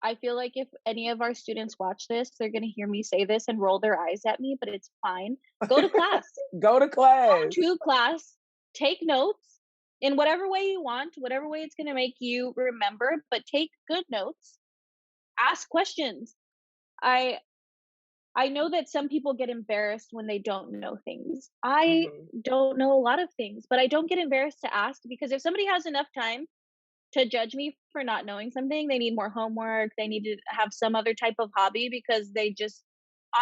I feel like if any of our students watch this, they're gonna hear me say this and roll their eyes at me, but it's fine. Go to class. Go to Go class. to class, take notes in whatever way you want, whatever way it's gonna make you remember, but take good notes. Ask questions. I I know that some people get embarrassed when they don't know things. I Mhm. don't know a lot of things, but I don't get embarrassed to ask because if somebody has enough time to judge me for not knowing something, they need more homework, they need to have some other type of hobby because they just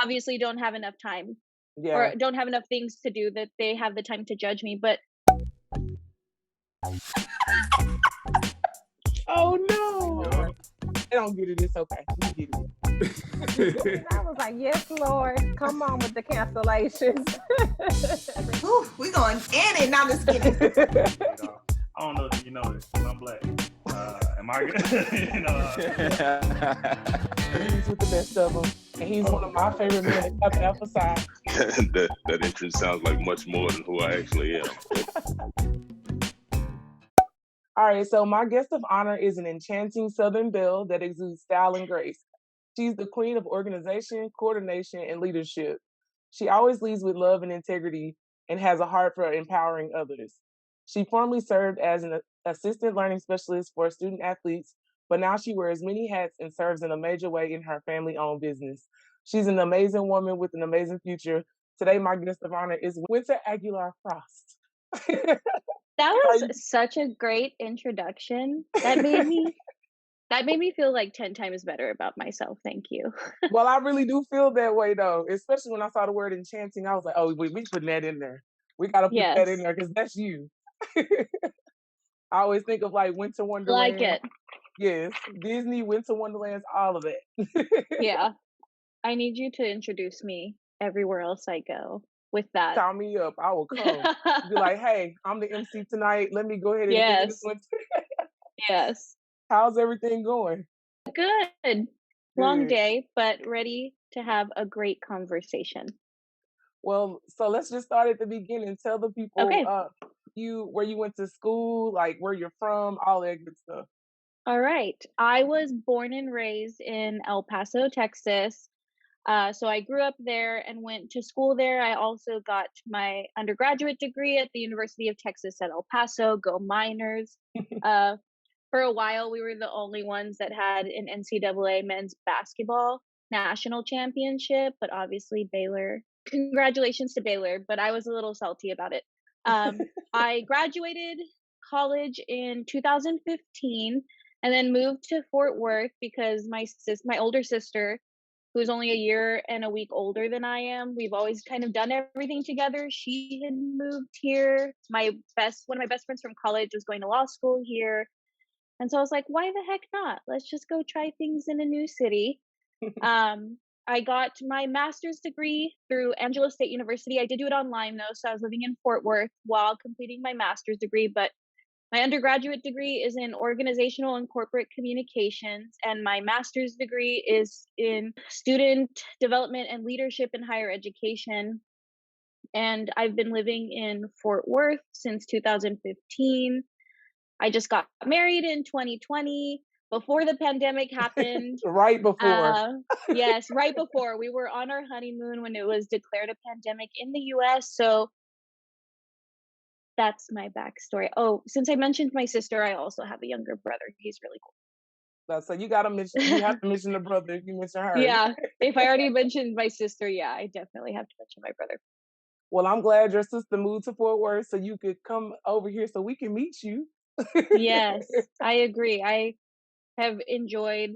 obviously don't have enough time Yeah. or don't have enough things to do that they have the time to judge me. But Oh no. Yup. They don't get it. It's okay. We get And I was like, yes, Lord, come on with the cancellations. Whew, we going in and now just kidding. it. You know, I don't know if you know this, but I'm black. Am I good? you know, He's with the best of them, and he's one of my favorite men to cut the emphasize. That entrance sounds like much more than who I actually am. All right, so my guest of honor is an enchanting Southern belle that exudes style and grace. She's the queen of organization, coordination, and leadership. She always leads with love and integrity and has a heart for empowering others. She formerly served as an assistant learning specialist for student athletes, but now she wears many hats and serves in a major way in her family owned business. She's an amazing woman with an amazing future. Today, my guest of honor is Winter Aguilar-Frost. that Are was you- such a great introduction. That made me feel like 10 times better about myself. Thank you. Well, I really do feel that way though, especially when I saw the word enchanting. I was like, oh, we putting that in there. We got to put that in Yes. there because that's you. I always think of like Winter Like Wonderland. it. Yes, Disney, Winter Wonderlands, all of that. Yeah. I need you to introduce me everywhere else I go with that. Call me up. I will come. Be like, hey, I'm the MC tonight. Let me go ahead and hit this Yes. one. Yes. How's everything going? Good. Long Good. day, but ready to have a great conversation. Well, so let's just start at the beginning. Tell the people Okay. you where you went to school, like where you're from, all that good stuff. All right. I was born and raised in El Paso, Texas. So I grew up there and went to school there. I also got my undergraduate degree at the University of Texas at El Paso. Go Miners! Uh, for a while, we were the only ones that had an NCAA men's basketball national championship, but obviously Baylor. Congratulations to Baylor, but I was a little salty about it. I graduated college in 2015 and then moved to Fort Worth because my older sister, who's only a year and a week older than I am, we've always kind of done everything together. She had moved here. One of my best friends from college was going to law school here. And so I was like, why the heck not? Let's just go try things in a new city. Um, I got my master's degree through Angelo State University. I did do it online though, so I was living in Fort Worth while completing my master's degree, but my undergraduate degree is in organizational and corporate communications, and my master's degree is in student development and leadership in higher education. And I've been living in Fort Worth since 2015. I just got married in 2020 before the pandemic happened. Right before. Uh, yes, right before we were on our honeymoon when it was declared a pandemic in the US. So that's my backstory. Oh, since I mentioned my sister, I also have a younger brother. He's really So you gotta mention you cool. have to mention the brother if you mention her. Yeah, if I already mentioned my sister, yeah, I definitely have to mention my brother. Well, I'm glad your sister moved to Fort Worth so you could come over here so we can meet you. Yes, I agree. I have enjoyed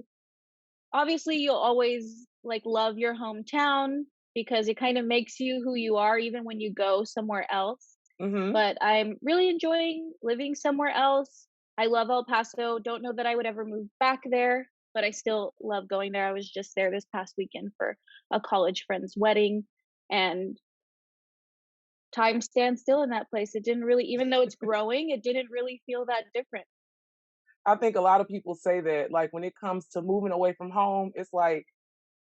obviously you'll always like love your hometown because it kind of makes you who you are even when you go somewhere else. Hmm. But I'm really enjoying living somewhere else. I love El Paso. Don't know that I would ever move back there, but I still love going there. I was just there this past weekend for a college friend's wedding, and time stands still in that place. It didn't really, even though it's growing, it didn't really feel that different. I think a lot of people say that, like when it comes to moving away from home, it's like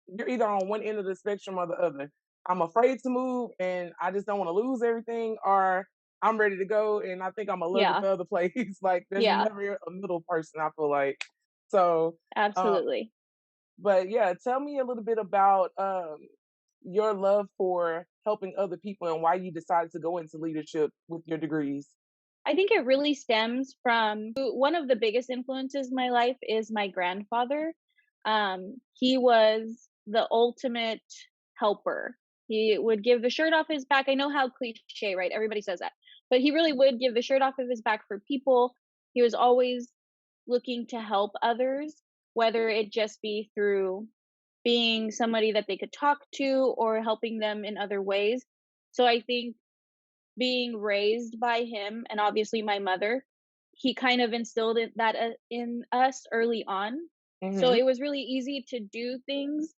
you're either on one end of the spectrum or the other. I'm afraid to move and I just don't want to lose everything, or I'm ready to go and I think I'm gonna love it Yeah, the other place. Like there's yeah, never a middle person, I feel like. So um absolutely. But yeah, tell me a little bit about your love for helping other people and why you decided to go into leadership with your degrees. I think it really stems from one of the biggest influences in my life is my grandfather. He was the ultimate helper. He would give the shirt off his back. I know how cliche, right? Everybody says that. But he really would give the shirt off of his back for people. He was always looking to help others, whether it just be through being somebody that they could talk to or helping them in other ways. So I think being raised by him and obviously my mother, he kind of instilled that in us early on. So Mm-hmm. it was really easy to do things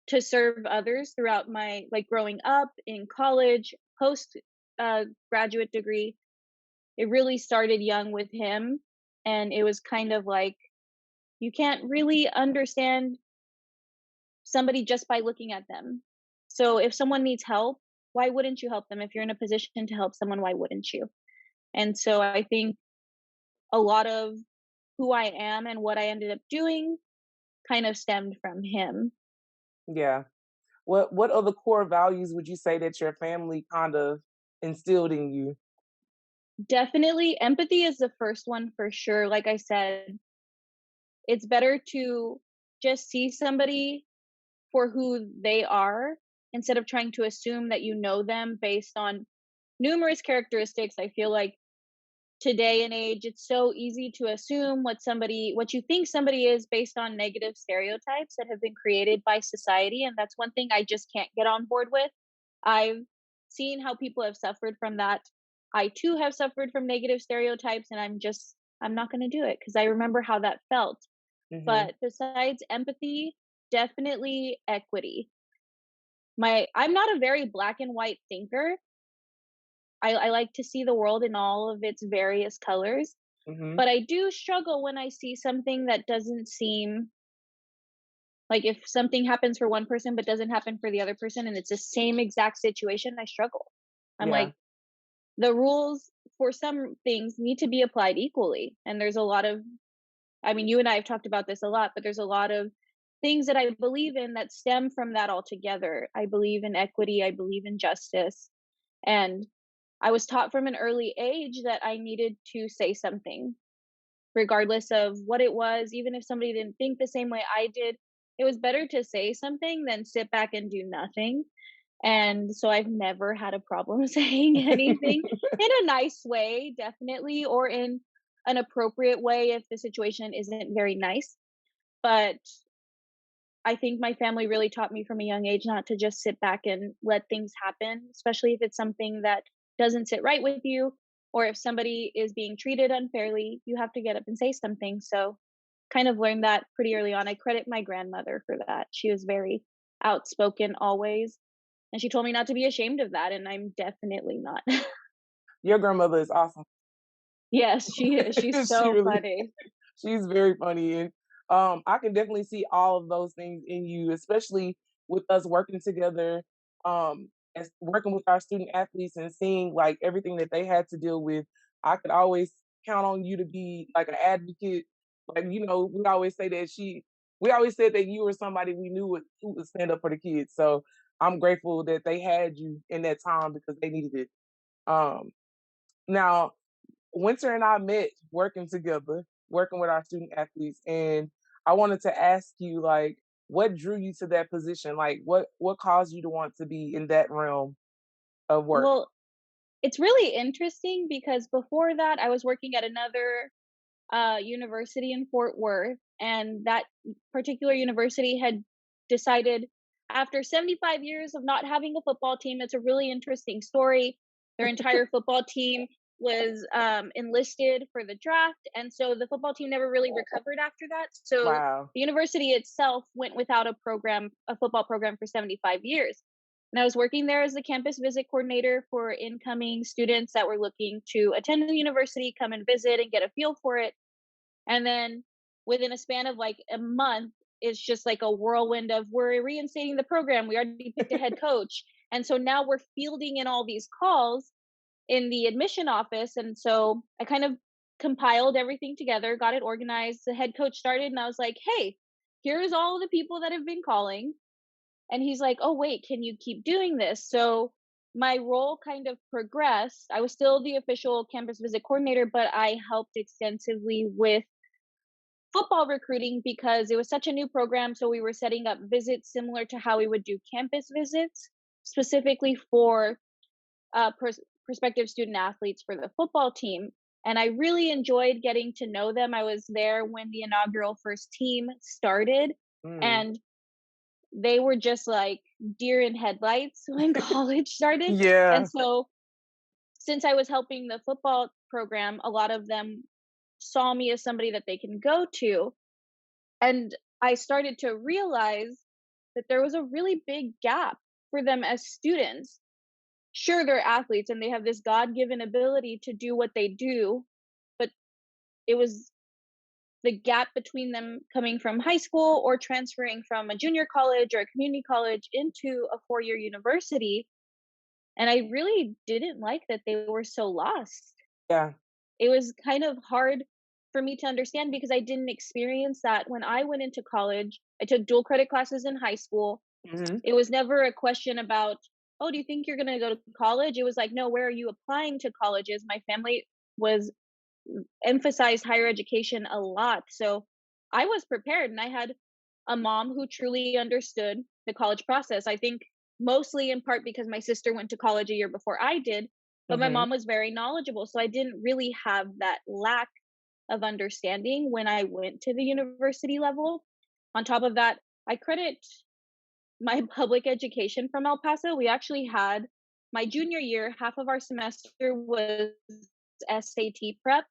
to serve others throughout my like growing up in college, post graduate degree. It really started young with him, and it was kind of like you can't really understand somebody just by looking at them. So if someone needs help, why wouldn't you help them? If you're in a position to help someone, why wouldn't you? And so I think a lot of who I am and what I ended up doing kind of stemmed from him. Yeah. What other core values would you say that your family kind of instilled in you? Definitely empathy is the first one for sure. Like I said, it's better to just see somebody for who they are instead of trying to assume that you know them based on numerous characteristics. I feel like today and age it's so easy to assume what you think somebody is based on negative stereotypes that have been created by society, and that's one thing I just can't get on board with. I've seen how people have suffered from that. I too have suffered from negative stereotypes, and I'm not going to do it because I remember how that felt. Mm-hmm. But besides empathy, definitely equity. I'm not a very black and white thinker. I like to see the world in all of its various colors. Mm-hmm. But I do struggle when I see something that doesn't seem like if something happens for one person but doesn't happen for the other person and it's the same exact situation, I struggle. I'm Yeah. like, the rules for some things need to be applied equally. And there's a lot of, I mean, you and I have talked about this a lot, but there's a lot of things that I believe in that stem from that altogether. I believe in equity, I believe in justice. And I was taught from an early age that I needed to say something regardless of what it was, even if somebody didn't think the same way I did. It was better to say something than sit back and do nothing. And so I've never had a problem saying anything in a nice way, definitely, or in an appropriate way if the situation isn't very nice. But I think my family really taught me from a young age not to just sit back and let things happen, especially if it's something that doesn't sit right with you, or if somebody is being treated unfairly, you have to get up and say something. So, kind of learned that pretty early on. I credit my grandmother for that. She was very outspoken always, and she told me not to be ashamed of that, and I'm definitely not. Your grandmother is awesome. Yes, she is. She's She so really funny. she's very funny, and I can definitely see all of those things in you, especially with us working together, as working with our student athletes and seeing like everything that they had to deal with. I could always count on you to be like an advocate. Like we always said that you were somebody we knew who would stand up for the kids. So I'm grateful that they had you in that time because they needed it. Um, Now Winter and I met working together, working with our student athletes, and I wanted to ask you, like, what drew you to that position? Like, what caused you to want to be in that realm of work? Well, it's really interesting because before that, I was working at another university in Fort Worth, and that particular university had decided after 75 years of not having a football team, it's a really interesting story. Their entire football team was enlisted for the draft, and so the football team never really recovered after that. So Wow. the university itself went without a football program for 75 years. And I was working there as the campus visit coordinator for incoming students that were looking to attend the university, come and visit and get a feel for it. And then within a span of like a month, it's just like a whirlwind of we're reinstating the program. We already picked a head coach. And so now we're fielding in all these calls in the admission office. And so I kind of compiled everything together, got it organized. The head coach started, and I was like, hey, here's all the people that have been calling. And he's like, oh, wait, can you keep doing this? So my role kind of progressed. I was still the official campus visit coordinator, but I helped extensively with football recruiting because it was such a new program. So we were setting up visits similar to how we would do campus visits, specifically for prospective student athletes for the football team. And I really enjoyed getting to know them. I was there when the inaugural first team started, Mm. and they were just like deer in headlights when college started. Yeah. And so, since I was helping the football program, a lot of them saw me as somebody that they can go to. And I started to realize that there was a really big gap for them as students. Sure, they're athletes and they have this God given ability to do what they do, but it was the gap between them coming from high school or transferring from a junior college or a community college into a 4-year university. And I really didn't like that they were so lost. Yeah. It was kind of hard for me to understand because I didn't experience that when I went into college. I took dual credit classes in high school. Hmm. It was never a question about, oh, do you think you're going to go to college? It was like, no, where are you applying to colleges? My family was emphasized higher education a lot. So I was prepared, and I had a mom who truly understood the college process. I think mostly in part because my sister went to college a year before I did, but my Hmm. mom was very knowledgeable. So I didn't really have that lack of understanding when I went to the university level. On top of that, I credit my public education from El Paso. We actually had my junior year, half of our semester was SAT prep,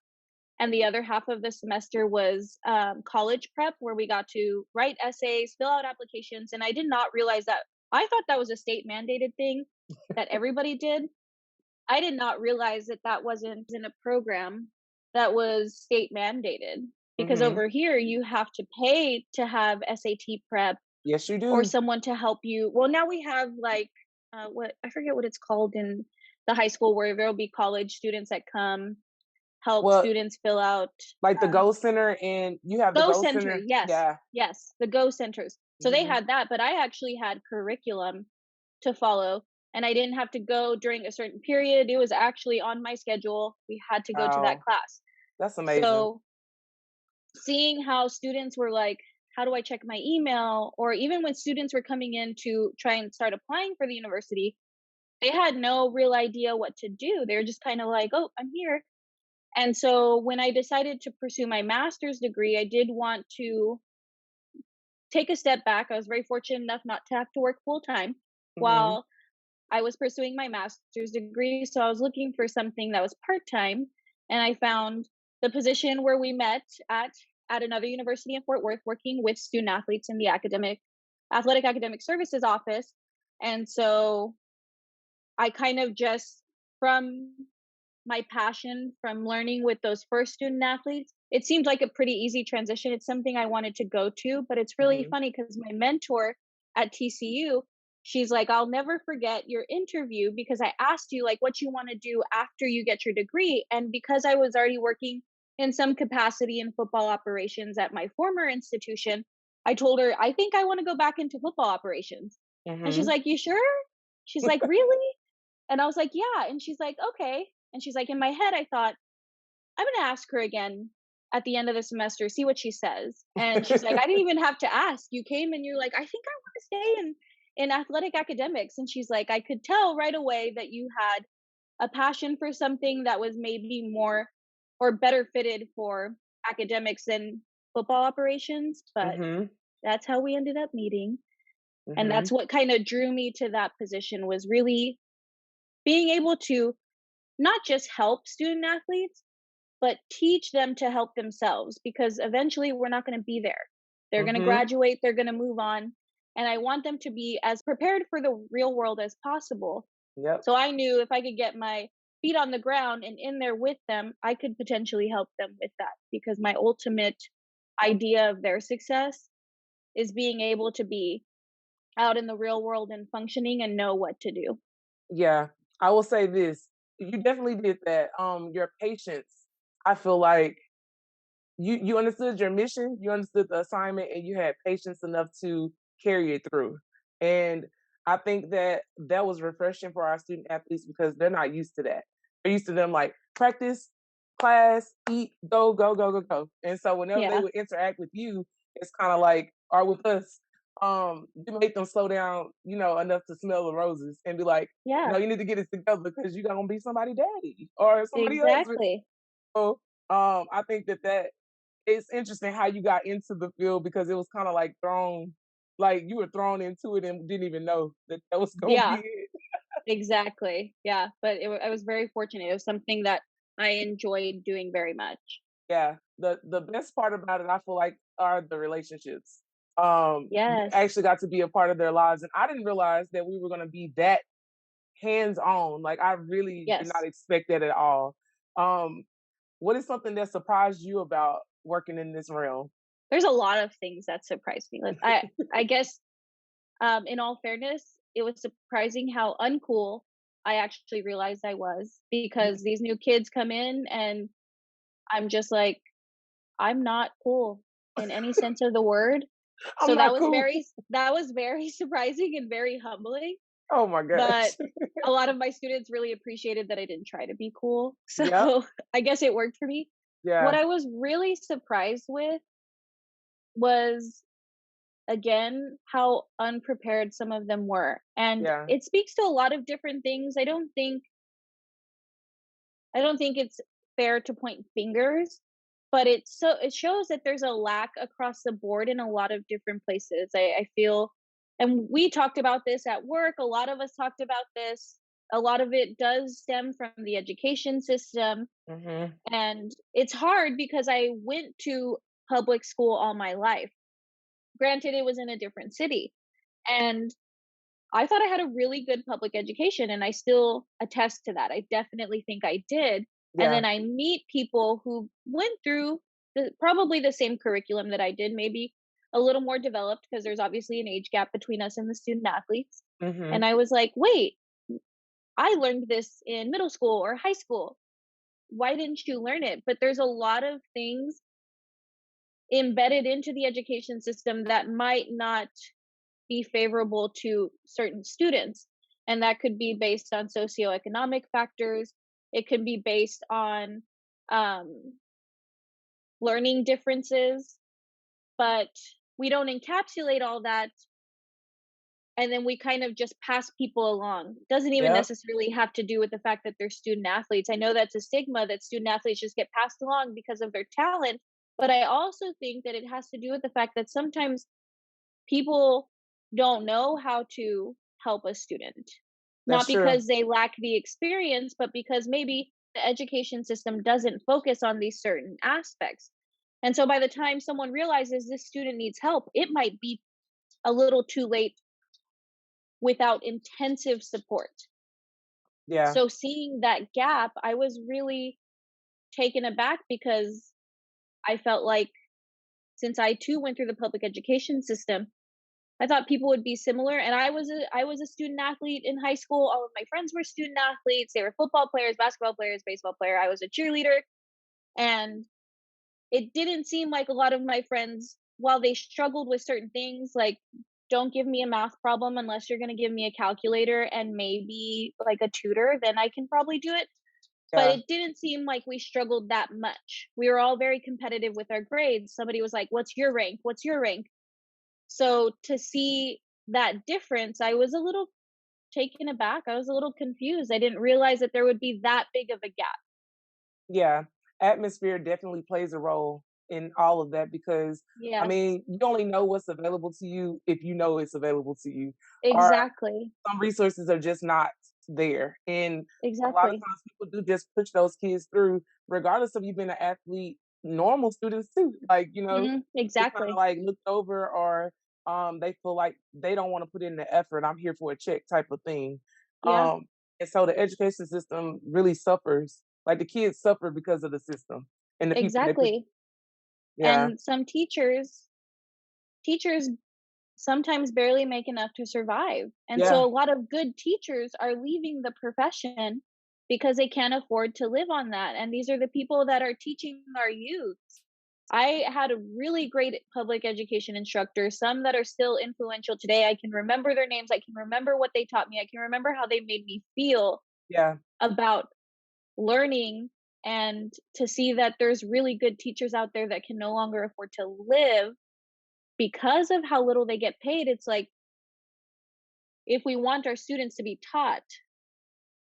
and the other half of the semester was college prep, where we got to write essays, fill out applications. And I did not realize that. I thought that was a state mandated thing that everybody did. I did not realize that that wasn't in a program that was state mandated, because Hmm. over here you have to pay to have SAT prep Yes, you or do. someone to help you. Well, now we have like what, I forget what it's called in the high school, where there'll be college students that come help Well, students fill out like the um, Go Center, and you have the Go Go Center. Center. Yes, Yeah. yes, the Go Centers. So they Hmm. had that, but I actually had curriculum to follow, and I didn't have to go during a certain period. It was actually on my schedule. We had to go to that Wow, class. that's amazing. So seeing how students were like, how do I check my email? Or even when students were coming in to try and start applying for the university, they had no real idea what to do. They were just kind of like, oh, I'm here. And so when I decided to pursue my master's degree, I did want to take a step back. I was very fortunate enough not to have to work full time Hmm. while I was pursuing my master's degree. So I was looking for something that was part time, and I found the position where we met at another university in Fort Worth, working with student athletes in the athletic academic services office. And so I kind of just, from my passion from learning with those first student athletes, it seemed like a pretty easy transition. It's something I wanted to go to, but it's really Hmm. funny because my mentor at TCU, she's like, I'll never forget your interview because I asked you like what you want to do after you get your degree. And because I was already working in some capacity in football operations at my former institution, I told her, I think I want to go back into football operations. And she's Hmm. like, you sure? She's like, really? And I was like, yeah. And she's like, okay. And she's like, in my head, I thought, I'm going to ask her again at the end of the semester, see what she says. And she's like, I didn't even have to ask. You came and you're like, I think I want to stay in athletic academics. And she's like, I could tell right away that you had a passion for something that was maybe more or better fitted for academics than football operations. But Hmm. that's how we ended up meeting. And Hmm. that's what kind of drew me to that position, was really being able to not just help student athletes, but teach them to help themselves, because eventually we're not going to be there. They're going to Hmm. graduate, they're going to move on. And I want them to be as prepared for the real world as possible. Yep. So I knew if I could get my feet on the ground and in there with them, I could potentially help them with that, because my ultimate idea of their success is being able to be out in the real world and functioning and know what to do. Yeah. I will say this. You definitely did that. Your patience, I feel like you understood your mission, you understood the assignment, and you had patience enough to carry it through. And I think that that was refreshing for our student athletes because they're not used to that. They're used to them like practice, class, eat, go, go, go, go, go. And so whenever they Yeah. would interact with you, it's kind of like, or with us, you make them slow down, enough to smell the roses and be like, Yeah. you need to get it together because you're gonna be somebody daddy or somebody else. Exactly. So I think that it's interesting how you got into the field because it was kind of like you were thrown into it and didn't even know that that was gonna be Yeah. it. Exactly. Yeah. But I was very fortunate. It was something that I enjoyed doing very much. Yeah, the best part about it, I feel like, are the relationships. You Yes. actually got to be a part of their lives, and I didn't realize that we were gonna be that hands on. Like I really did not Yes. expect that at all. Um, what is something that surprised you about working in this realm? There's a lot of things that surprised me. Like I guess in all fairness, it was surprising how uncool I actually realized I was because these new kids come in and I'm just like, I'm not cool in any sense of the word. I'm So that not was cool. very surprising and very humbling. Oh my But gosh. a lot of my students really appreciated that I didn't try to be cool. So Yep. I guess it worked for me. What Yeah. I was really surprised with was again how unprepared some of them were. And Yeah. it speaks to a lot of different things. I don't think it's fair to point fingers, but it shows that there's a lack across the board in a lot of different places. I feel, and we talked about this at work. A lot of us talked about this. A lot of it does stem from the education system, Hmm. and it's hard because I went to public school all my life. Granted, it was in a different city, and I thought I had a really good public education, and I still attest to that. I definitely think I did. And Yeah. then I meet people who went through probably the same curriculum that I did, maybe a little more developed because there's obviously an age gap between us and the student athletes. Hmm. And I was like, wait, I learned this in middle school or high school. Why didn't you learn it? But there's a lot of things embedded into the education system that might not be favorable to certain students. And that could be based on socioeconomic factors. It could be based on um, learning differences, but we don't encapsulate all that. And then we kind of just pass people along. It doesn't even Yep. necessarily have to do with the fact that they're student athletes. I know that's a stigma that student athletes just get passed along because of their talent. But I also think that it has to do with the fact that sometimes people don't know how to help a student, not That's true. because they lack the experience, but because maybe the education system doesn't focus on these certain aspects. And so by the time someone realizes this student needs help, it might be a little too late without intensive support. Yeah. So seeing that gap, I was really taken aback because I felt like since I too went through the public education system, I thought people would be similar, and I was a student athlete in high school. All of my friends were student athletes. They were football players, basketball players, baseball player. I was a cheerleader, and it didn't seem like a lot of my friends, while they struggled with certain things, like don't give me a math problem unless you're going to give me a calculator and maybe like a tutor, then I can probably do it. But Yeah. it didn't seem like we struggled that much. We were all very competitive with our grades. Somebody was like, "What's your rank? What's your rank?" So to see that difference, I was a little taken aback. I was a little confused. I didn't realize that there would be that big of a gap. Yeah, atmosphere definitely plays a role in all of that because I Yeah, mean, you only know what's available to you if you know it's available to you. Or exactly. some resources are just not there. And a lot of Exactly. times people do just push those kids through, regardless of you being an athlete, normal students too. Like, they kind of Exactly. like looked over or they feel like they don't want to put in the effort. I'm here for a check type of thing. Yeah, Um, and so the education system really suffers. Like the kids suffer because of the system and the people they push. exactly. Yeah. And some teachers sometimes barely make enough to survive. And so Yeah. a lot of good teachers are leaving the profession because they can't afford to live on that. And these are the people that are teaching our youth. I had a really great public education instructor, some that are still influential today. I can remember their names. I can remember what they taught me. I can remember how they made me feel Yeah. about learning, and to see that there's really good teachers out there that can no longer afford to live because of how little they get paid. It's like, if we want our students to be taught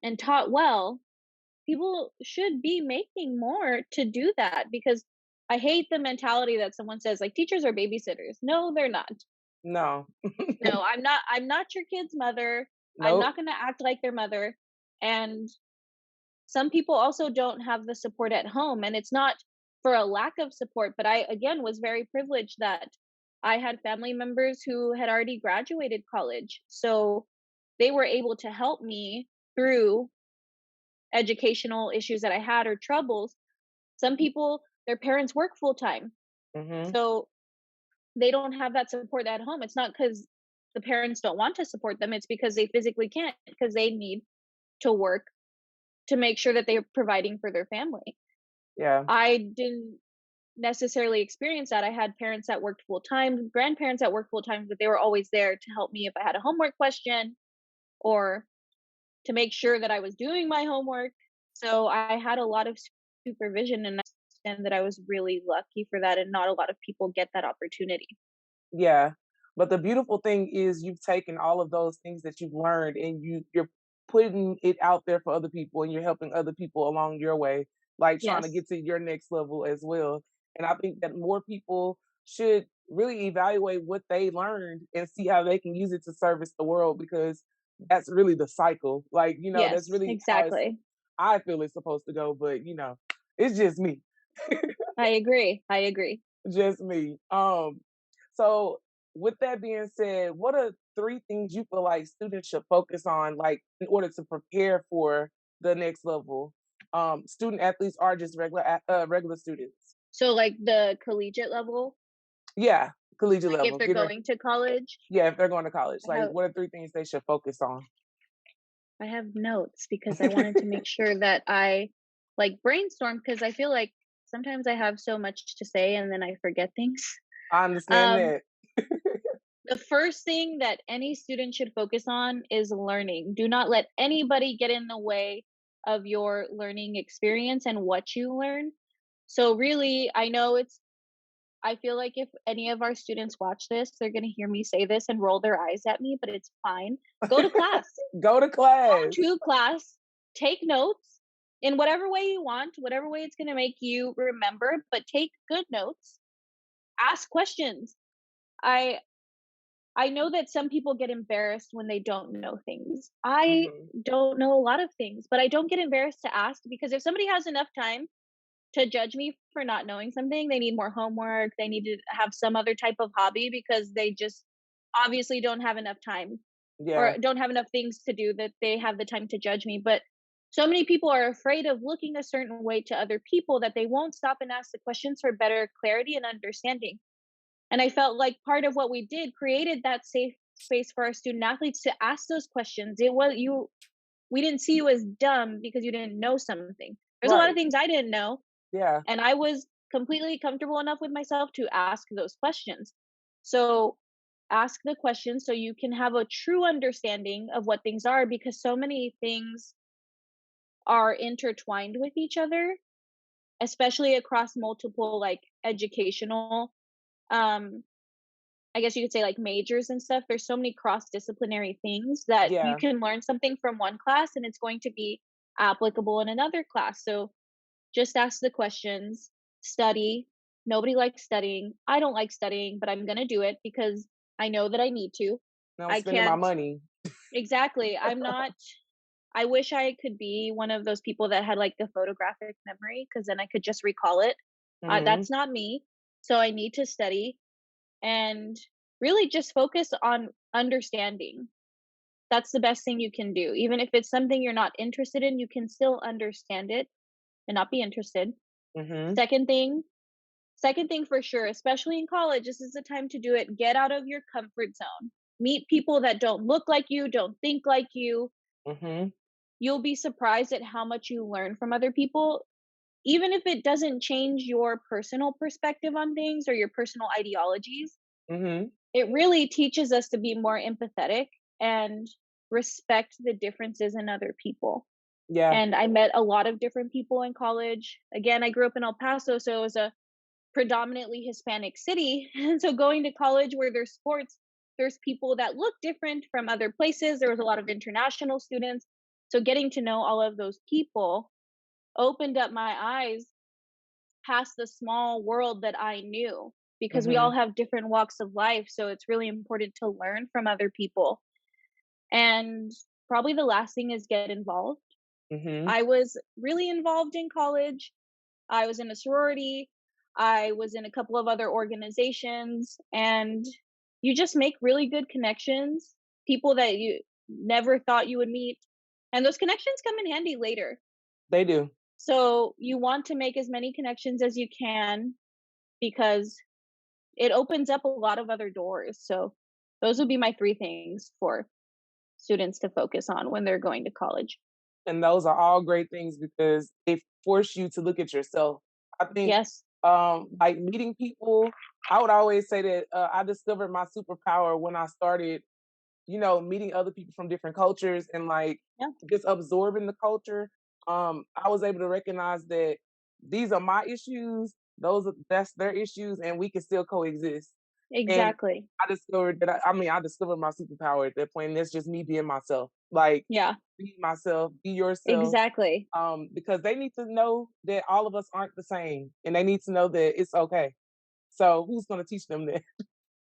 and taught well, people should be making more to do that, because I hate the mentality that someone says like teachers are babysitters. No, they're not. No. No, I'm not your kid's mother. I'm Nope. not going to act like their mother. And some people also don't have the support at home, and it's not for a lack of support, but I again was very privileged that I had family members who had already graduated college. So they were able to help me through educational issues that I had or troubles. Some people, their parents work full time, Mhm. so they don't have that support at home. It's not because the parents don't want to support them, it's because they physically can't, because they need to work to make sure that they're providing for their family. Yeah. I didn't necessarily experience that. I had parents that worked full time, grandparents that worked full time, but they were always there to help me if I had a homework question or to make sure that I was doing my homework. So I had a lot of supervision, and I understand that I was really lucky for that, and not a lot of people get that opportunity. Yeah. But the beautiful thing is you've taken all of those things that you've learned and you're putting it out there for other people and you're helping other people along your way, like trying to Yes. get to your next level as well. And I think that more people should really evaluate what they learned and see how they can use it to service the world, because that's really the cycle. Like, that's Yes, really how exactly. I feel it's supposed to go, but it's just me. I agree. I agree. Just me. So with that being said, what are three things you feel like students should focus on, like in order to prepare for the next level? Student athletes are just regular students. So like the collegiate level, Yeah, collegiate like if level. they're going to college, Yeah, if they're going to college, I like have what are three things they should focus on? I have notes because I wanted to make sure that I like brainstorm, because I feel like sometimes I have so much to say and then I forget things. I understand Um, that. the first thing that any student should focus on is learning. Do not let anybody get in the way of your learning experience and what you learn. So really, I feel like if any of our students watch this, they're going to hear me say this and roll their eyes at me, but it's fine. Go to class. Go to class. Go to class, take notes in whatever way you want, whatever way it's going to make you remember, but take good notes. Ask questions. I I know that some people get embarrassed when they don't know things. I Hmm. don't know a lot of things, but I don't get embarrassed to ask, because if somebody has enough time to judge me for not knowing something, they need more homework, they need to have some other type of hobby, because they just obviously don't have enough time or Yeah, don't have enough things to do that they have the time to judge me. But so many people are afraid of looking a certain way to other people that they won't stop and ask the questions for better clarity and understanding. And I felt like part of what we did created that safe space for our student athletes to ask those questions. It was you We didn't see you as dumb because you didn't know something. There's a lot of right. things I didn't know, Yeah. and I was completely comfortable enough with myself to ask those questions. So ask the questions so you can have a true understanding of what things are, because so many things are intertwined with each other, especially across multiple like educational um I guess you could say like majors and stuff. There's so many cross disciplinary things that you Yeah. can learn something from one class and it's going to be applicable in another class. So just ask the questions, study. Nobody likes studying. I don't like studying, but I'm going to do it because I know that I need to. Now I'm I spending my can't money. exactly. I'm not I wish I could be one of those people that had like the photographic memory, because then I could just recall it. Hmm. That's not me. So I need to study and really just focus on understanding. That's the best thing you can do. Even if it's something you're not interested in, you can still understand it and not be interested. Hmm. Second thing, second thing for sure, especially in college, this is the time to do it. Get out of your comfort zone. Meet people that don't look like you, don't think like you. Hmm. You'll be surprised at how much you learn from other people, even if it doesn't change your personal perspective on things or your personal ideologies, Mm-hmm. it really teaches us to be more empathetic and respect the differences in other people. Yeah. And I met a lot of different people in college. Again, I grew up in El Paso, so it was a predominantly Hispanic city. And so going to college where there's sports, there's people that look different from other places. There was a lot of international students. So getting to know all of those people opened up my eyes past the small world that I knew, because we Mm-hmm. all have different walks of life. So it's really important to learn from other people. And probably the last thing is get involved. Mm-hmm. I was really involved in college. I was in a sorority. I was in a couple of other organizations, and you just make really good connections, people that you never thought you would meet. And those connections come in handy later. They do. So you want to make as many connections as you can, because it opens up a lot of other doors. So those would be my three things for students to focus on when they're going to college. And those are all great things because they force you to look at yourself. I think Yes, like meeting people, I would always say that I discovered my superpower when I started, meeting other people from different cultures and like yeah, just absorbing the culture. I was able to recognize that these are my issues, that's their issues, and we can still coexist. And exactly. I discovered that I discovered my superpower at that point, and that's just me being myself. Like Yeah, be myself, be yourself. exactly. Because they need to know that all of us aren't the same, and they need to know that it's okay. So who's going to teach them that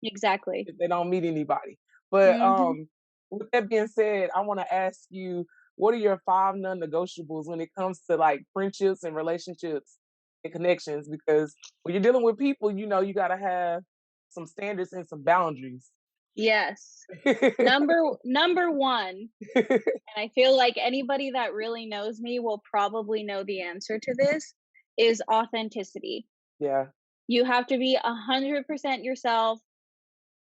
Exactly. if they don't meet anybody? But Mhm. with that being said, I want to ask you, what are your 5 non-negotiables when it comes to like friendships and relationships and connections? Because when you're dealing with people, you got to have some standards and some boundaries. Yes. Number 1, and I feel like anybody that really knows me will probably know the answer to this, is authenticity. Yeah. You have to be 100% yourself.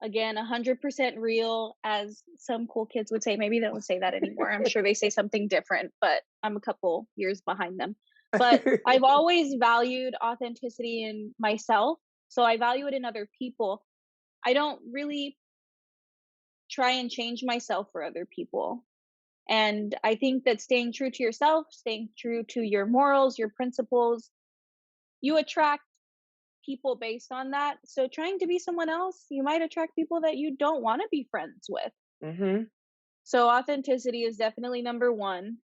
Again, 100% real, as some cool kids would say. Maybe they don't say that anymore. I'm sure they say something different, but I'm a couple years behind them. But I've always valued authenticity in myself, so I value it in other people. I don't really try and change myself for other people. And I think that staying true to yourself, staying true to your morals, your principles, you attract people based on that. So trying to be someone else, you might attract people that you don't want to be friends with. Mhm. So authenticity is definitely number 1.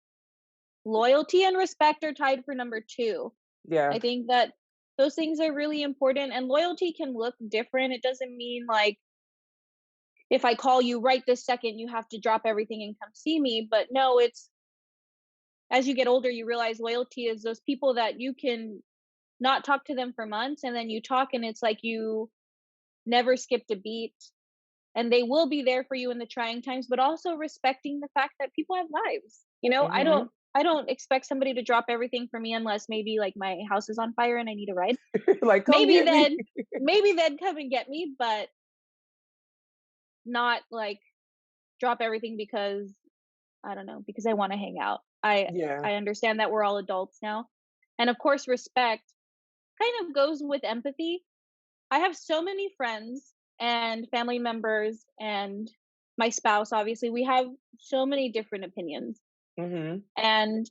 Loyalty and respect are tied for number 2. Yeah. I think that those things are really important, and loyalty can look different. It doesn't mean like if I call you right this second, you have to drop everything and come see me. But no, it's as you get older, you realize loyalty is those people that you can not talk to them for months, and then you talk and it's like you never skipped a beat, and they will be there for you in the trying times, but also respecting the fact that people have lives. I don't Mhm. I don't expect somebody to drop everything for me unless maybe like my house is on fire and I need a ride. Like, come Maybe get me. then maybe then come and get me, but not like drop everything because I don't know, because I want to hang out. Yeah. I understand that we're all adults now. And of course respect kind of goes with empathy. I have so many friends and family members and my spouse, obviously. We have so many different opinions. Mhm. And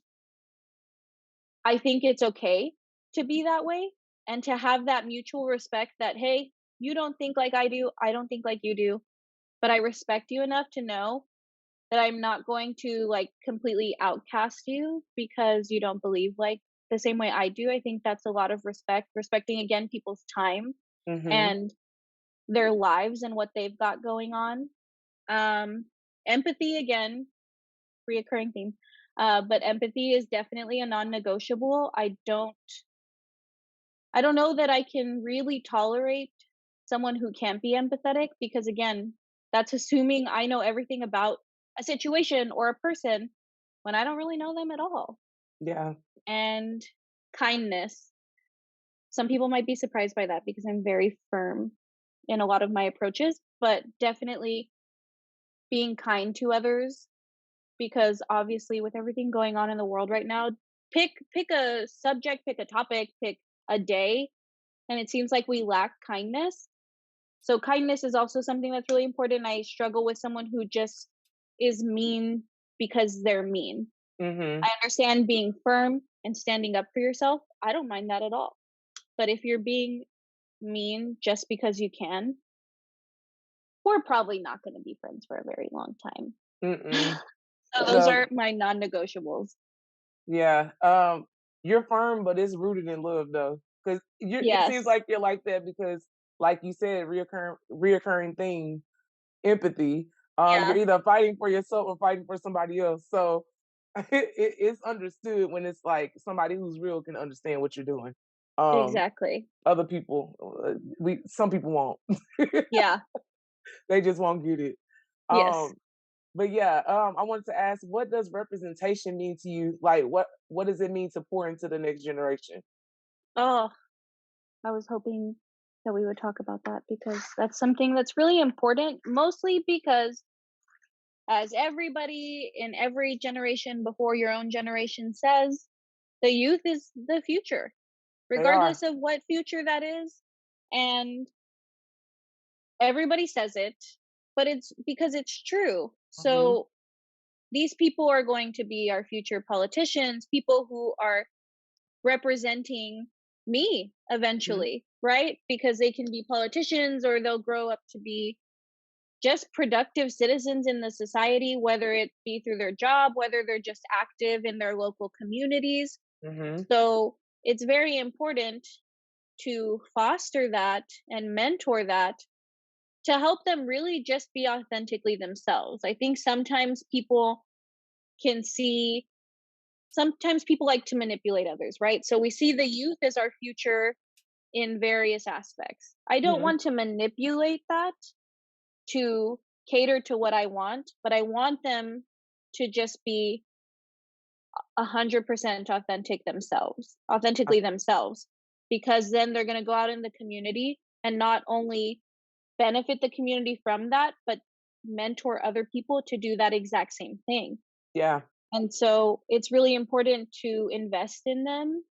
I think it's okay to be that way and to have that mutual respect that, hey, you don't think like I do. I don't think like you do. But I respect you enough to know that I'm not going to like completely outcast you because you don't believe like the same way I do. I think that's a lot of respect, respecting again people's time Mhm. and their lives and what they've got going on. Um, Empathy again, reoccurring theme. But empathy is definitely a non-negotiable. I don't know that I can really tolerate someone who can't be empathetic, because again, that's assuming I know everything about a situation or a person when I don't really know them at all. Yeah. And kindness. Some people might be surprised by that because I'm very firm in a lot of my approaches, but definitely being kind to others, because obviously with everything going on in the world right now, pick a subject, pick a topic, pick a day, and it seems like we lack kindness. So kindness is also something that's really important. I struggle with someone who just is mean because they're mean. Mm-hmm. I understand being firm and standing up for yourself. I don't mind that at all. But if you're being mean just because you can, we're probably not going to be friends for a very long time. Mm-mm. So those No. are my non-negotiables. Yeah. You're firm, but it's rooted in love though. Because it seems Yes, like you're like that because, like you said, reoccurring thing, empathy. You're yeah, either fighting for yourself or fighting for somebody else. So it's understood when it's like somebody who's real can understand what you're doing. exactly. Other people, some people won't. Yeah, They just won't get it. yes. Um, but yeah, I wanted to ask, what does representation mean to you? Like, what does it mean to pour into the next generation? Oh, I was hoping that we would talk about that because that's something that's really important, mostly because as everybody in every generation before your own generation says, the youth is the future, They are. regardless of what future that is. And everybody says it, but it's because it's true. Hmm. So these people are going to be our future politicians, people who are representing me Hmm. eventually, right? Because they can be politicians or they'll grow up to be just productive citizens in the society, whether it be through their job, whether they're just active in their local communities. Hmm. So it's very important to foster that and mentor that to help them really just be authentically themselves. I think can see sometimes people like to manipulate others, right? So we see the youth as our future in various aspects. I don't Hmm. want to manipulate that to cater to what I want, but I want them to just be 100% authentically themselves, because then they're going to go out in the community and not only benefit the community from that, but mentor other people to do that exact same thing. Yeah. And so it's really important to invest in them.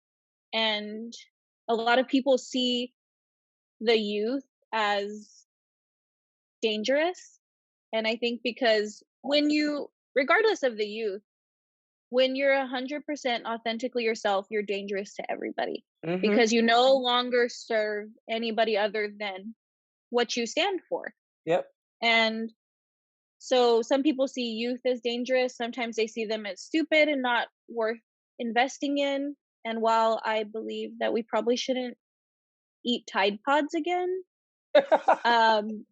And a lot of people see the youth as dangerous. And I think because regardless of the youth, when you're 100% authentically yourself, you're dangerous to everybody Hmm. because you no longer serve anybody other than what you stand for. Yep. And so some people see youth as dangerous. Sometimes they see them as stupid and not worth investing in. And while I believe that we probably shouldn't eat Tide Pods again, um,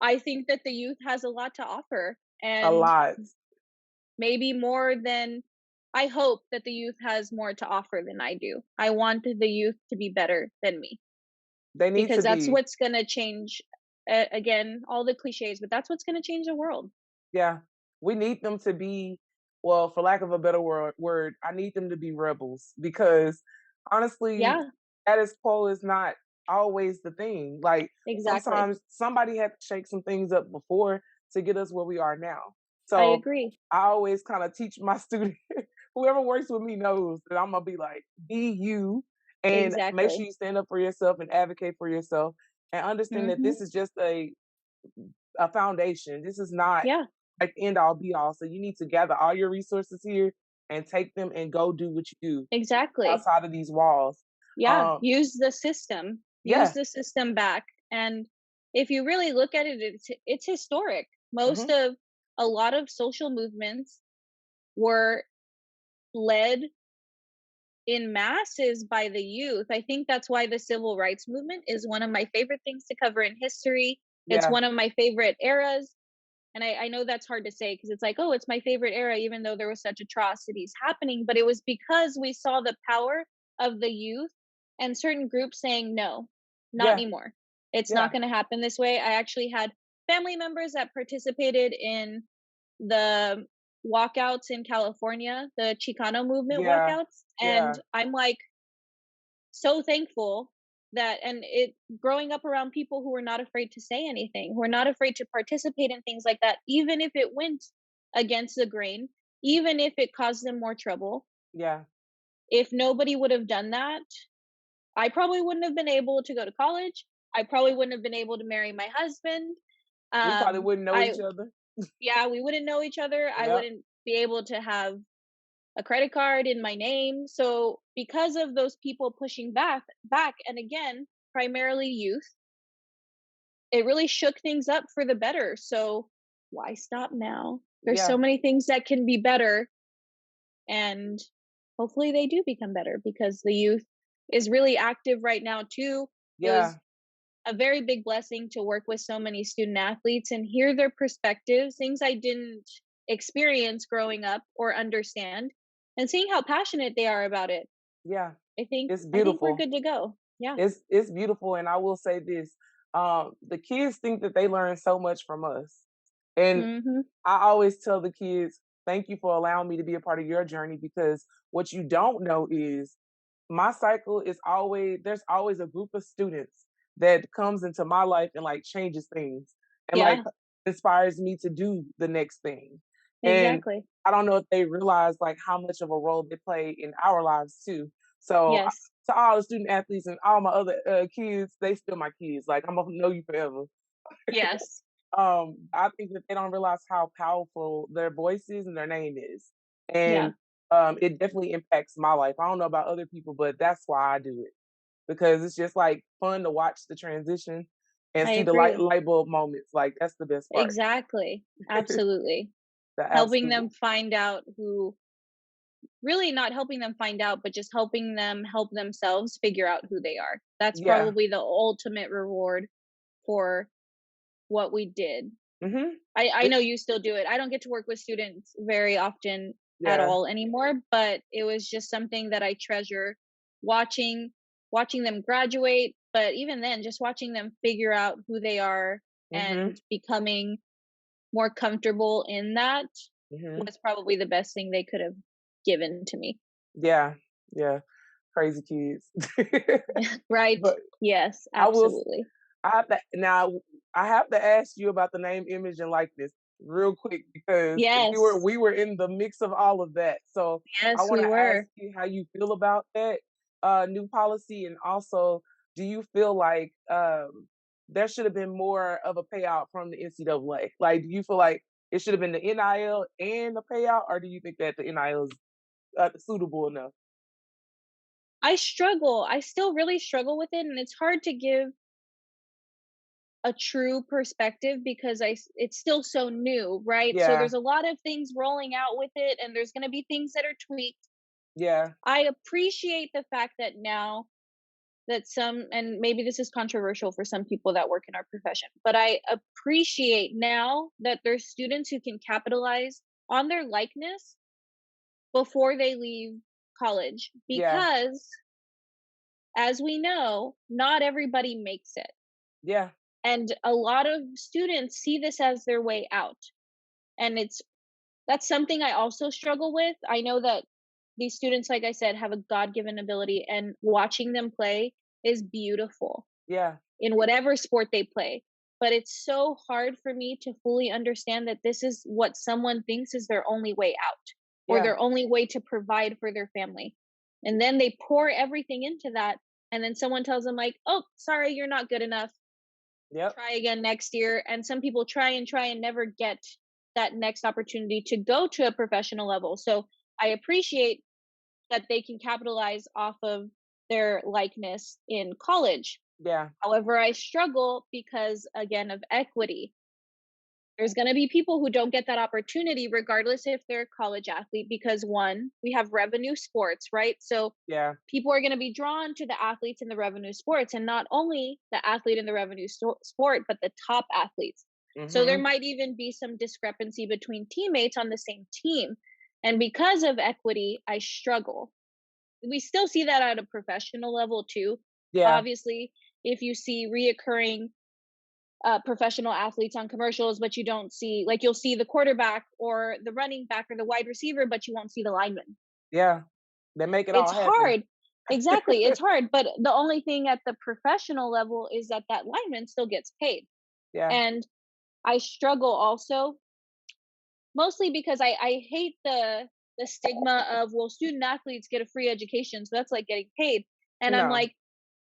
I think that the youth has a lot to offer. A And lot. maybe more than I hope that the youth has more to offer than I do. I want the youth to be better than me They need because to that's be. what's going to change, again, all the cliches, but that's what's going to change the world. Yeah. We need them to be, well, for lack of a better word, I need them to be rebels because honestly, Yeah, status quo is not always the thing. Like exactly. sometimes somebody had to shake some things up before to get us where we are now. I So agree. I always kind of teach my student, whoever works with me knows that I'm gonna be like, be you and make sure Exactly. you stand up for yourself and advocate for yourself and understand that Mhm. this is just a foundation. This is not Yeah, like end all be all. So you need to gather all your resources here and take them and go do what you do exactly. outside of these walls. Yeah, Um, use the system. Use yeah. the system back. And if you really look at it, it's historic. Hmm. A lot of social movements were led in masses by the youth. I think that's why the civil rights movement is one of my favorite things to cover in history. It's Yeah. one of my favorite eras. And I know that's hard to say because it's like, oh, it's my favorite era, even though there was such atrocities happening. But it was because we saw the power of the youth and certain groups saying, no, not Yeah. anymore. It's not Yeah. going to happen this way. I actually had family members that participated in the walkouts in California, the Chicano movement Yeah. walkouts. And Yeah. I'm like so thankful that, and it growing up around people who were not afraid to say anything, who are not afraid to participate in things like that, even if it went against the grain, even if it caused them more trouble. Yeah. if nobody would have done that, I probably wouldn't have been able to go to college. I probably wouldn't have been able to marry my husband. We probably wouldn't know I each other. Yeah, we wouldn't know each other. I Yep. wouldn't be able to have a credit card in my name. So because of those people pushing back, and again, primarily youth, it really shook things up for the better. So why stop now? There's Yeah. so many things that can be better, and hopefully they do become better because the youth is really active right now too. It Yeah. was a very big blessing to work with so many student athletes and hear their perspectives, things I didn't experience growing up or understand, and seeing how passionate they are about it. Yeah. I think It's I think we're beautiful. good to go. Yeah. It's beautiful, and I will say this: the kids think that they learn so much from us, and Mhm. I always tell the kids, "Thank you for allowing me to be a part of your journey." Because what you don't know is my cycle is always there's always a group of students that comes into my life and like changes things and like Yeah, inspires me to do the next thing. And exactly. I don't know if they realize like how much of a role they play in our lives too. So Yes. to all the student athletes and all my other kids, they still my kids. Like I'm gonna know you forever. Yes. I think that they don't realize how powerful their voice is and their name is. Yeah, And it definitely impacts my life. I don't know about other people, but that's why I do it because it's just like fun to watch the transition and I see the light agree. light bulb moments. Like that's the best part. Exactly. Absolutely. The Helping absolute them find out who really not helping them find out, but just helping them help themselves figure out who they are. That's yeah. probably the ultimate reward for what we did. Mhm. I It, know you still do it. I don't get to work with students very often at yeah. all anymore, but it was just something that I treasure watching watching them graduate, but even then just watching them figure out who they are Mhm. and becoming more comfortable in that Mhm. was probably the best thing they could have given to me. Yeah. Yeah. Crazy kids. Right? But Yes, I will absolutely. I have to now. I have to ask you about the name, image, and likeness real quick because Yes. we were in the mix of all of that. So I Yes, want we to ask were. you how you feel about that new policy, and also, do you feel like there should have been more of a payout from the NCAA? Like, do you feel like it should have been the NIL and the payout, or do you think that the NIL is suitable enough? I struggle. I still really struggle with it, and it's hard to give a true perspective because it's still so new, right? So Yeah, there's a lot of things rolling out with it, and there's going to be things that are tweaked. yeah, I appreciate the fact that now that some, and maybe this is controversial for some people that work in our profession, but I appreciate now that there's students who can capitalize on their likeness before they leave college yeah, because, as we know, not everybody makes it. yeah, And a lot of students see this as their way out. And that's something I also struggle with. I know that these students, like I said, have a God-given ability, and watching them play is beautiful yeah, in whatever sport they play. But it's so hard for me to fully understand that this is what someone thinks is their only way out or yeah. their only way to provide for their family. And then they pour everything into that. And then someone tells them, like, oh, sorry, you're not good enough, Yep. try again next year. And some people try and never get that next opportunity to go to a professional level. So I appreciate that they can capitalize off of their likeness in college. Yeah. However, I struggle because, again, of equity. There's going to be people who don't get that opportunity regardless if they're a college athlete because, one, we have revenue sports, right? So Yeah. people are going to be drawn to the athletes in the revenue sports, and not only the athlete in the revenue sport, but the top athletes. So there Mhm. might even be some discrepancy between teammates on the same team. And because of equity, I struggle. We still see that at a professional level too. Yeah. Obviously, if you see reoccurring professional athletes on commercials, but you don't see, like, you'll see the quarterback or the running back or the wide receiver, but you won't see the lineman. Yeah. They make it It's all happen. hard. Exactly. It's hard. But the only thing at the professional level is that that lineman still gets paid. Yeah. And I struggle also, mostly because I hate the stigma of, well, student athletes get a free education, so that's like getting paid. And I'm No. like,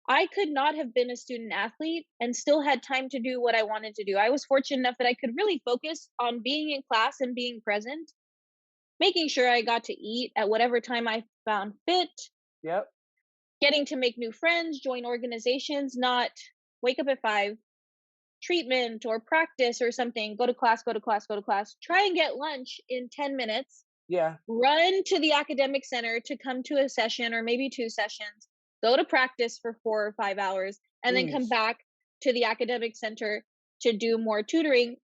I could not have been a student athlete and still had time to do what I wanted to do. I was fortunate enough that I could really focus on being in class and being present, making sure I got to eat at whatever time I found fit, Yep. getting to make new friends, join organizations, not wake up at 5, treatment or practice or something, go to class, go to class, go to class, try and get lunch in 10 minutes, Yeah. run to the academic center to come to a session or maybe 2 sessions, go to practice for 4 or 5 hours, and then come Eesh. back to the academic center to do more tutoring.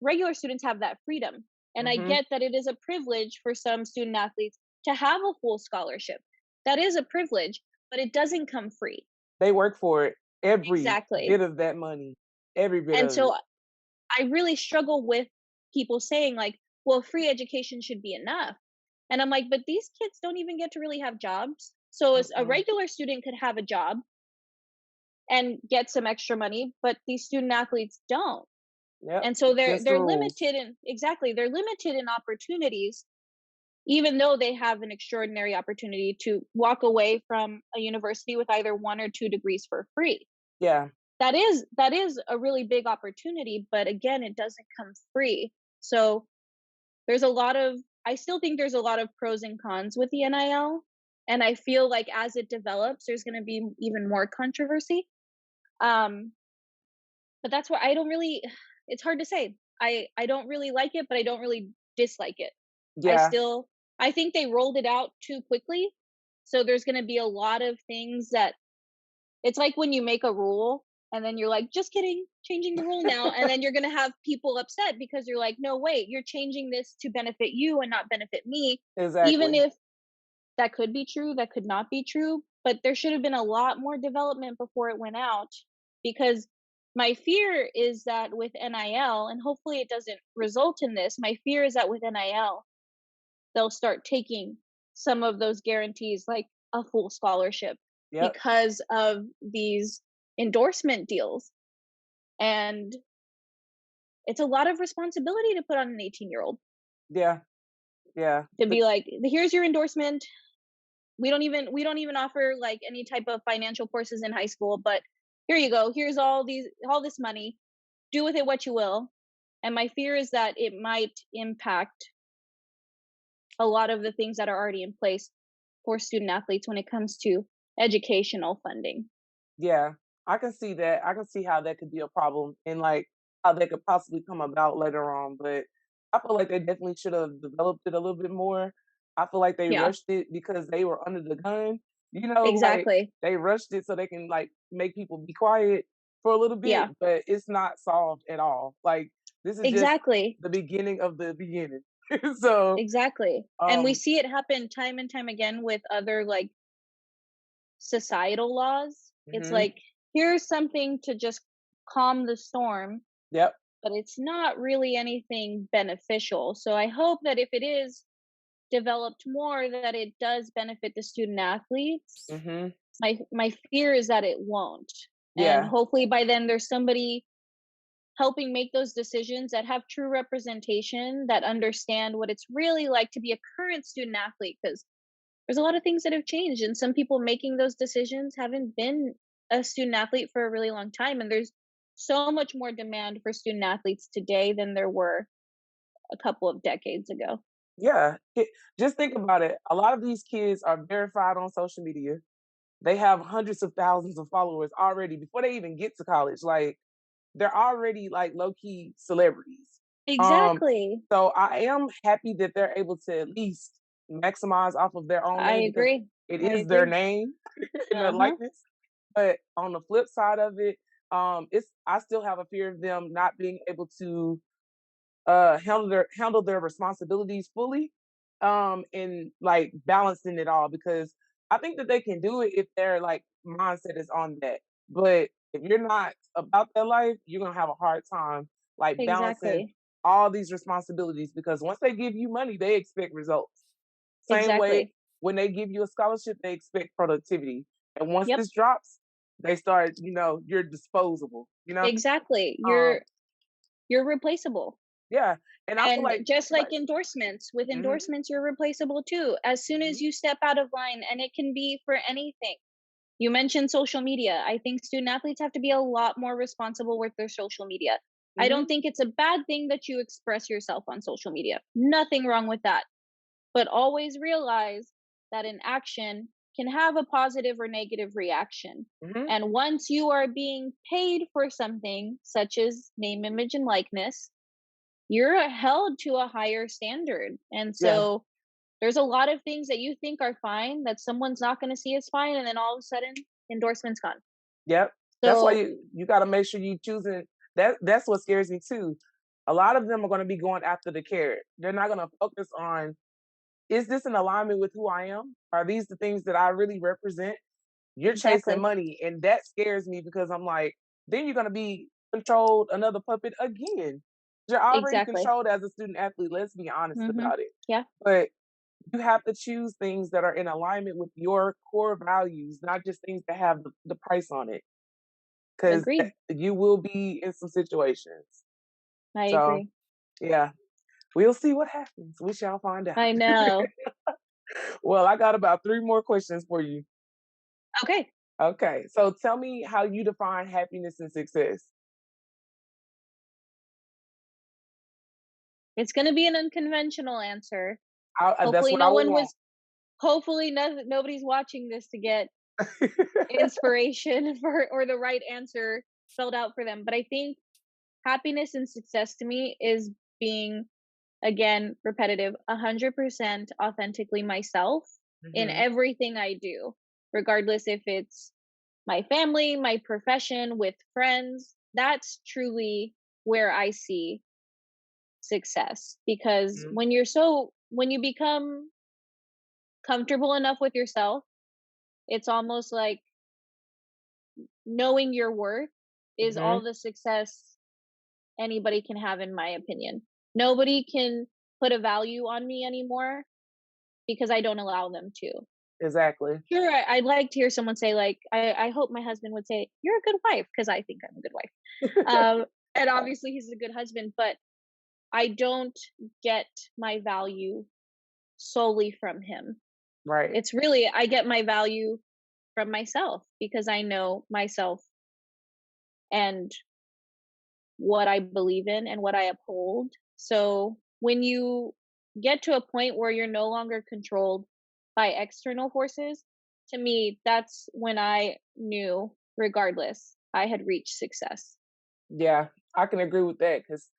Regular students have that freedom. And I Mhm. get that it is a privilege for some student athletes to have a full scholarship. That is a privilege, but it doesn't come free. They work for it. Every Exactly. bit of that money. Every bit And of it. so I really struggle with people saying, like, well, free education should be enough. And I'm like, but these kids don't even get to really have jobs. So as a Mm-mm. regular student could have a job and get some extra money, but these student athletes don't. Yep. And so they're Against the they're rules. limited in they're limited in opportunities, even though they have an extraordinary opportunity to walk away from a university with either 1 or 2 degrees for free. Yeah. That is a really big opportunity, but again, it doesn't come free. So there's a lot of I still think there's a lot of pros and cons with the NIL, and I feel like as it develops, there's going to be even more controversy. Um, but that's why I don't really. It's hard to say. I don't really like it, but I don't really dislike it. I Yeah. still I think they rolled it out too quickly, so there's going to be a lot of things that it's like when you make a rule and then you're like, just kidding, changing the rule now. And then you're going to have people upset because you're like, no, wait, you're changing this to benefit you and not benefit me. Even Exactly. if that could be true, that could not be true. But there should have been a lot more development before it went out, because my fear is that with NIL, and hopefully it doesn't result in this, my fear is that with NIL, they'll start taking some of those guarantees, like a full scholarship, Yep. because of these endorsement deals. And it's a lot of responsibility to put on an 18-year-old Yeah. Yeah. to be like, here's your endorsement. We don't even offer like any type of financial courses in high school, but here you go. Here's all this money. Do with it what you will. And my fear is that it might impact a lot of the things that are already in place for student athletes when it comes to educational funding. Yeah. I can see that. I can see how that could be a problem and like how that could possibly come about later on. But I feel like they definitely should have developed it a little bit more. I feel like they Yeah, rushed it because they were under the gun. You know, like exactly. they rushed it so they can like make people be quiet for a little bit, Yeah, but it's not solved at all. Like this is just exactly. the beginning of the beginning. So Exactly. And we um see it happen time and time again with other like societal laws. It's mhm. like, here's something to just calm the storm, Yep. but it's not really anything beneficial. So I hope that if it is developed more, that it does benefit the student athletes. Mhm. My fear is that it won't. And Yeah. hopefully by then there's somebody helping make those decisions that have true representation, that understand what it's really like to be a current student athlete, because there's a lot of things that have changed and some people making those decisions haven't been a student athlete for a really long time, and there's so much more demand for student athletes today than there were a couple of decades ago. Yeah. Just think about it. A lot of these kids are verified on social media. They have hundreds of thousands of followers already before they even get to college. Like they're already like low key celebrities. Um, Exactly. so I am happy that they're able to at least maximize off of their own I name because agree. it I is their agree. name and their Uh-huh. likeness. But on the flip side of it, it's I still have a fear of them not being able to handle their responsibilities fully and like balancing it all because I think that they can do it if their like mindset is on that. But if you're not about that life, you're gonna have a hard time like balancing Exactly. all these responsibilities because once they give you money, they expect results. Same way Exactly. when they give you a scholarship, they expect productivity. And once Yep. this drops, they start, you're disposable, Exactly. Um, You're replaceable. Yeah. And I feel And like, just like endorsements, with hmm endorsements, you're replaceable too. As soon as hmm you step out of line, and it can be for anything. You mentioned social media. I think student athletes have to be a lot more responsible with their social media. I don't hmm think it's a bad thing that you express yourself on social media. Nothing wrong with that. But always realize that an action can have a positive or negative reaction. hmm And once you are being paid for something, such as name, image, and likeness, you're held to a higher standard. And yeah, so there's a lot of things that you think are fine that someone's not going to see as fine, and then all of a sudden, endorsement's gone. yep. That's why So you got to make sure you choosing that. That's what scares me too. A lot of them are going to be going after the carrot. They're not going to focus on, is this in alignment with who I am? Are these the things that I really represent? You're chasing exactly, money, and that scares me because I'm like, then you're gonna be controlled, another puppet again. You're already exactly. controlled as a student athlete. Let's be honest Mhm. about it. Yeah, But you have to choose things that are in alignment with your core values, not just things that have the price on it. Because agreed. you will be in some situations. I So agree. yeah, we'll see what happens. We shall find out. I know. Well, I got about 3 more questions for you. Okay. Okay, so tell me how you define happiness and success. It's going to be an unconventional answer. That's Hopefully what I no would one want. was hopefully nobody's watching this to get inspiration for or the right answer spelled out for them. But I think happiness and success to me is being, again, repetitive, 100% authentically myself in Mhm, everything I do, regardless if it's my family, my profession, with friends. That's truly where I see success. Because mhm, when you become comfortable enough with yourself, it's almost like knowing your worth is mhm. all the success anybody can have, in my opinion. Nobody can put a value on me anymore because I don't allow them to. Exactly. Sure, I'd like to hear someone say, like, I hope my husband would say, "You're a good wife," because I think I'm a good wife. And obviously, he's a good husband, but I don't get my value solely from him. Right. It's really, I get my value from myself because I know myself and what I believe in and what I uphold. So when you get to a point where you're no longer controlled by external forces, to me, that's when I knew, regardless, I had reached success. Yeah, I can agree with that because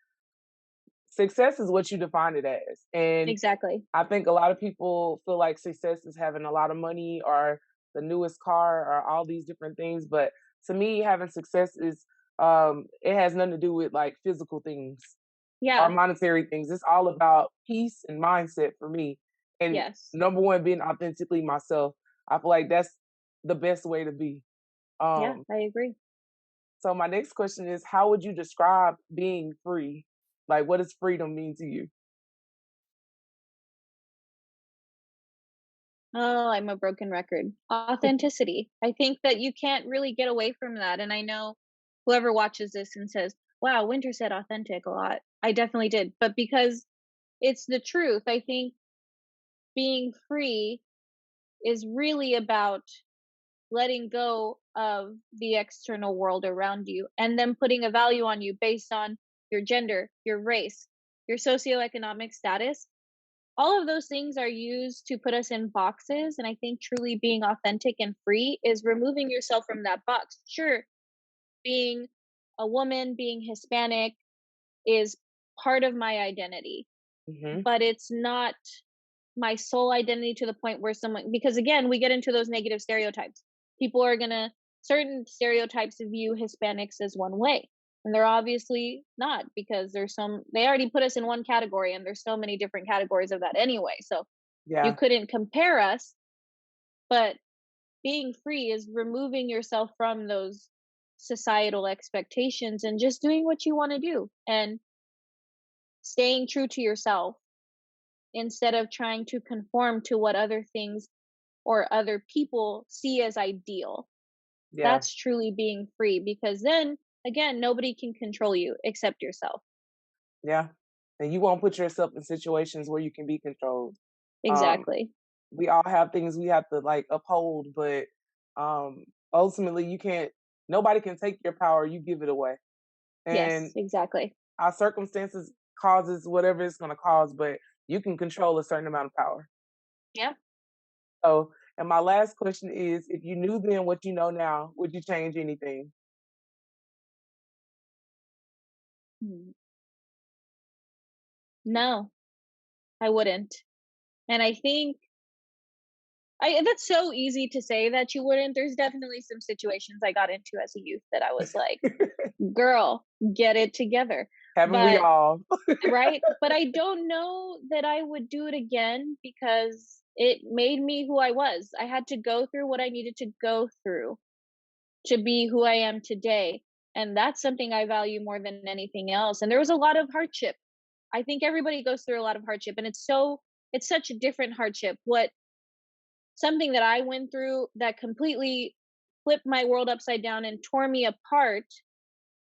success is what you define it as. And Exactly. I think a lot of people feel like success is having a lot of money or the newest car or all these different things. But to me, having success is it has nothing to do with like physical things or Yeah. monetary things. It's all about peace and mindset for me. And Yes. number one, being authentically myself. I feel like that's the best way to be. Yeah, Um, I agree. so my next question is, how would you describe being free? Like, what does freedom mean to you? Oh, I'm a broken record. Authenticity. I think that you can't really get away from that. And I know whoever watches this and says, wow, Winter said authentic a lot. I definitely did. But because it's the truth, I think being free is really about letting go of the external world around you and then putting a value on you based on your gender, your race, your socioeconomic status. All of those things are used to put us in boxes. And I think truly being authentic and free is removing yourself from that box. Sure, being a woman, being Hispanic is part of my identity, Hmm. but it's not my sole identity to the point where someone, because again, we get into those negative stereotypes. People are going to, certain stereotypes view Hispanics as one way. And they're obviously not, because they already put us in one category, and there's so many different categories of that anyway. So you Yeah. couldn't compare us. But being free is removing yourself from those societal expectations and just doing what you want to do and staying true to yourself instead of trying to conform to what other things or other people see as ideal. Yeah. That's truly being free, because then again, nobody can control you except yourself. Yeah. and you won't put yourself in situations where you can be controlled. Um, Exactly. we all have things we have to like uphold, but um, ultimately, you can't. Nobody can take your power. You give it away, Yes, and exactly. our circumstances causes whatever it's going to cause, but you can control a certain amount of power. Yeah. So, and my last question is: if you knew then what you know now, would you change anything? Mm. No, I wouldn't. And I think that's so easy to say that you wouldn't. There's definitely some situations I got into as a youth that I was like, girl, get it together. Haven't we But all? right? But I don't know that I would do it again because it made me who I was. I had to go through what I needed to go through to be who I am today. And that's something I value more than anything else. And there was a lot of hardship. I think everybody goes through a lot of hardship, and it's such a different hardship. What something that I went through that completely flipped my world upside down and tore me apart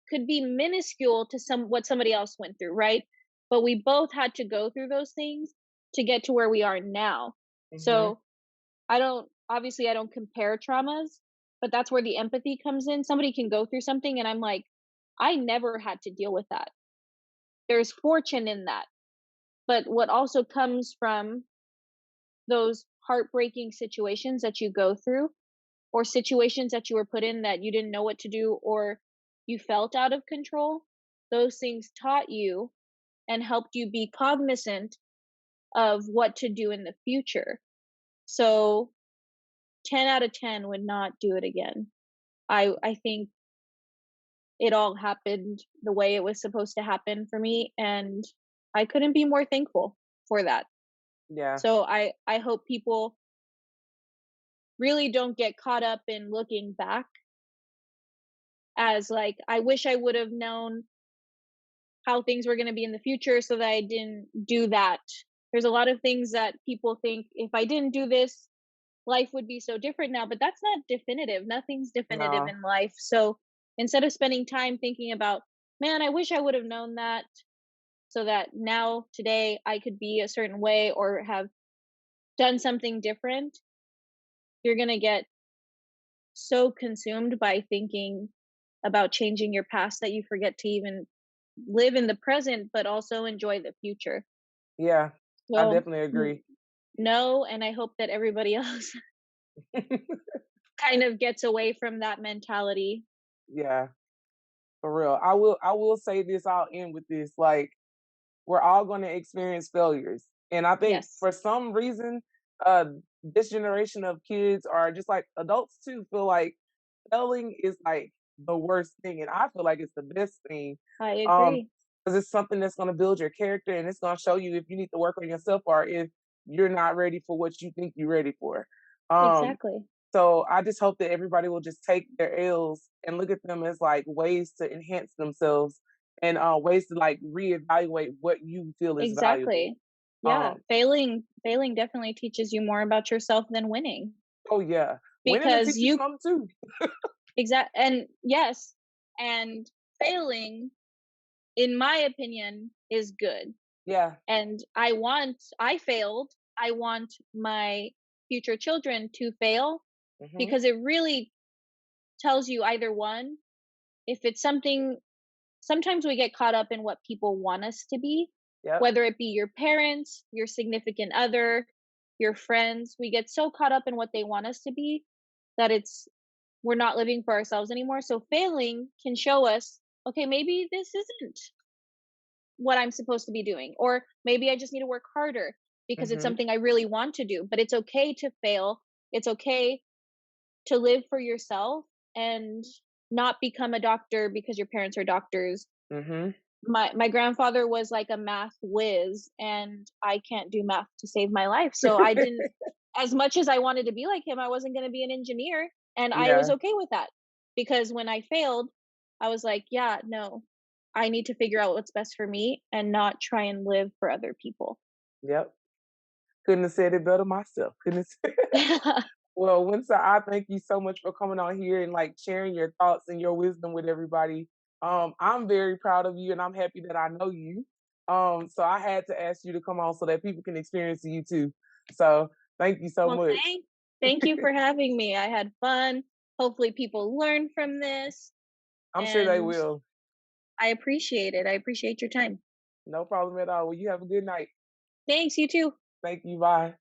could be minuscule to what somebody else went through, right? But we both had to go through those things to get to where we are now. Hmm. So I don't compare traumas, but that's where the empathy comes in. Somebody can go through something and I'm like, I never had to deal with that. There's fortune in that. But what also comes from those heartbreaking situations that you go through, or situations that you were put in that you didn't know what to do, or you felt out of control, those things taught you and helped you be cognizant of what to do in the future. So 10 out of 10 would not do it again. I think it all happened the way it was supposed to happen for me, and I couldn't be more thankful for that. Yeah. So I hope people really don't get caught up in looking back as like, I wish I would have known how things were going to be in the future so that I didn't do that. There's a lot of things that people think if I didn't do this, life would be so different now, but that's not definitive. Nothing's definitive No. in life. So instead of spending time thinking about, man, I wish I would have known that so that now today I could be a certain way or have done something different, you're going to get so consumed by thinking about changing your past that you forget to even live in the present, but also enjoy the future. Yeah. I So, definitely n- agree. no, and I hope that everybody else kind of gets away from that mentality. Yeah. For real. I will say this, I'll end with this. Like, we're all going to experience failures. And I think Yes, for some reason, uh this generation of kids are just like adults too, feel like failing is like the worst thing. And I feel like it's the best thing. I Um, agree. because it's something that's gonna build your character and it's gonna show you if you need to work on yourself or if you're not ready for what you think you're ready for. Um, Exactly. so I just hope that everybody will just take their L's and look at them as like ways to enhance themselves and ways to like reevaluate what you feel is valuable. Exactly. Yeah, Um, failing definitely teaches you more about yourself than winning oh yeah, winning will because teach you you something too. and yes, and failing in my opinion is good. Yeah. And I failed. I want my future children to fail Hmm. because it really tells you either one, if it's something, sometimes we get caught up in what people want us to be, Yep. whether it be your parents, your significant other, your friends. We get so caught up in what they want us to be that we're not living for ourselves anymore. So failing can show us, okay, maybe this isn't what I'm supposed to be doing. Or maybe I just need to work harder because it's Hmm. something I really want to do. But it's okay to fail. It's okay to live for yourself and not become a doctor because your parents are doctors. Hmm. My grandfather was like a math whiz and I can't do math to save my life. So I didn't, as much as I wanted to be like him, I wasn't going to be an engineer, and I was Yeah. okay with that because when I failed, I was like, yeah, no. I need to figure out what's best for me and not try and live for other people. Yep. Couldn't have said it better myself. Couldn't have said. Well, Winter, I thank you so much for coming on here and like sharing your thoughts and your wisdom with everybody. I'm very proud of you and I'm happy that I know you. So I had to ask you to come on so that people can experience you too. So thank you so Well, much. thank you for having me. I had fun. Hopefully people learn from this. I'm sure they And will. I appreciate it. I appreciate your time. No problem at all. Well, you have a good night. Thanks, you too. Thank you. Bye.